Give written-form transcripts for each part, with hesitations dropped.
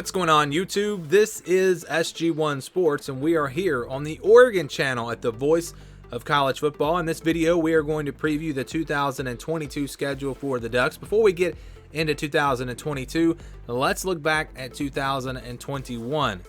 What's going on, YouTube? This is SG1 Sports, and we are here on the Oregon channel at the voice of college football. In this video, we are going to preview the 2022 schedule for the Ducks. Before we get into 2022, let's look back at 2021.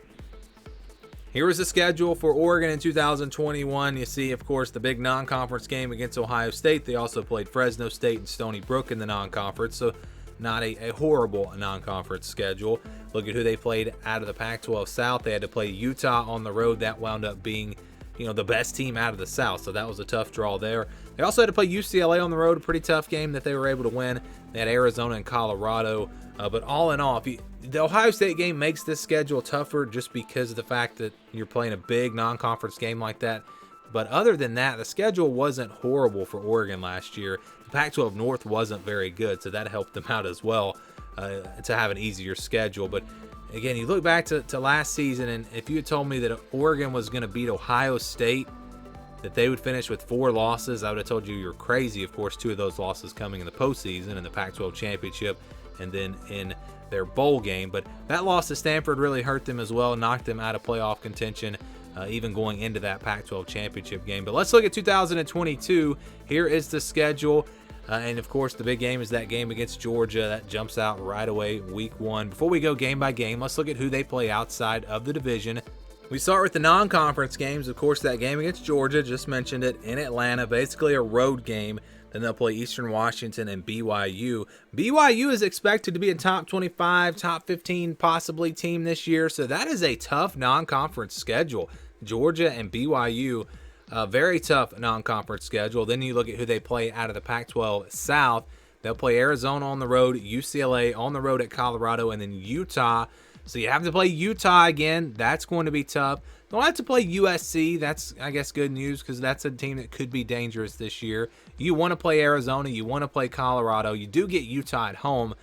Here is the schedule for Oregon in 2021. You see, of course, the big non-conference game against Ohio State. They also played Fresno State and Stony Brook in the non-conference, so not a horrible non-conference schedule. Look at who they played out of the Pac-12 South. They had to play Utah on the road. That wound up being, the best team out of the South, so that was a tough draw there. They also had to play UCLA on the road, a pretty tough game that they were able to win. They had Arizona and Colorado, but all in all, the Ohio State game makes this schedule tougher just because of the fact that you're playing a big non-conference game like that. But other than that, the schedule wasn't horrible for Oregon last year. The Pac-12 North wasn't very good, so that helped them out as well to have an easier schedule. But again, you look back to last season, and if you had told me that Oregon was going to beat Ohio State, that they would finish with 4 losses, I would have told you you're crazy. Of course, 2 of those losses coming in the postseason in the Pac-12 championship and then in their bowl game. But that loss to Stanford really hurt them as well, knocked them out of playoff contention, even going into that Pac-12 championship game. But let's look at 2022. Here is the schedule. And of course, the big game is that game against Georgia. That jumps out right away, week 1. Before we go game by game, let's look at who they play outside of the division. We start with the non-conference games. Of course, that game against Georgia, just mentioned it, in Atlanta, basically a road game. Then they'll play Eastern Washington and BYU. BYU is expected to be a top 25, top 15 possibly team this year, so that is a tough non-conference schedule. Georgia and BYU, a very tough non-conference schedule. Then you look at who they play out of the Pac-12 South. They'll play Arizona on the road, UCLA on the road at Colorado, and then Utah. So you have to play Utah again. That's going to be tough. Don't have to play USC. That's, I guess, good news because that's a team that could be dangerous this year. You want to play Arizona. You want to play Colorado. You do get Utah at home.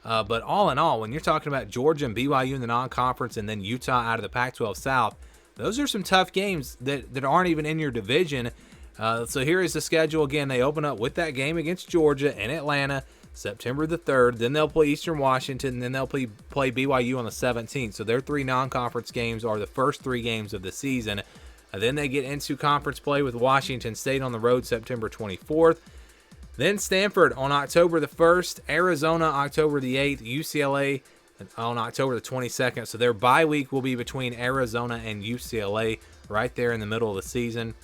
But all in all, when you're talking about Georgia and BYU in the non-conference and then Utah out of the Pac-12 South, those are some tough games that aren't even in your division. So here is the schedule. Again, they open up with that game against Georgia in Atlanta, September the 3rd. Then they'll play Eastern Washington, and then they'll play BYU on the 17th. So their 3 non-conference games are the first 3 games of the season. Then they get into conference play with Washington State on the road September 24th. Then Stanford on October the 1st, Arizona October the 8th, UCLA on October the 22nd. So their bye week will be between Arizona and UCLA right there in the middle of the season.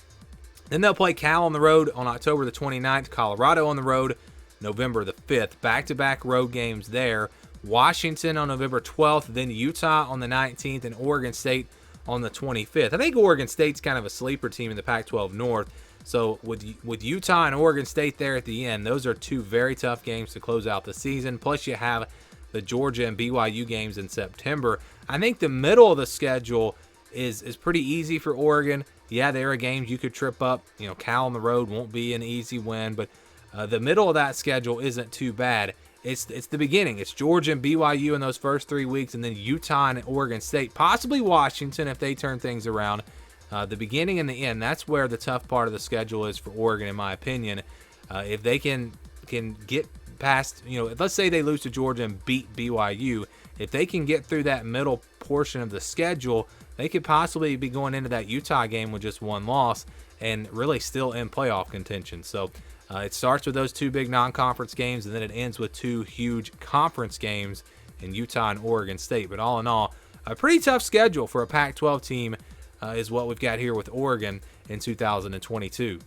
Then they'll play Cal on the road on October the 29th, Colorado on the road November the 5th. Back-to-back road games there. Washington on November 12th, then Utah on the 19th, and Oregon State on the 25th. I think Oregon State's kind of a sleeper team in the Pac-12 North. So with Utah and Oregon State there at the end, those are 2 very tough games to close out the season. Plus you have the Georgia and BYU games in September. I think the middle of the schedule is pretty easy for Oregon. Yeah, there are games you could trip up. Cal on the road won't be an easy win, but the middle of that schedule isn't too bad. It's the beginning. It's Georgia and BYU in those first 3 weeks, and then Utah and Oregon State, possibly Washington if they turn things around. The beginning and the end, that's where the tough part of the schedule is for Oregon, in my opinion. If they can get past, let's say they lose to Georgia and beat BYU, if they can get through that middle portion of the schedule, they could possibly be going into that Utah game with just 1 loss and really still in playoff contention. So it starts with those 2 big non-conference games, and then it ends with 2 huge conference games in Utah and Oregon State. But all in all, a pretty tough schedule for a Pac-12 team is what we've got here with Oregon in 2022.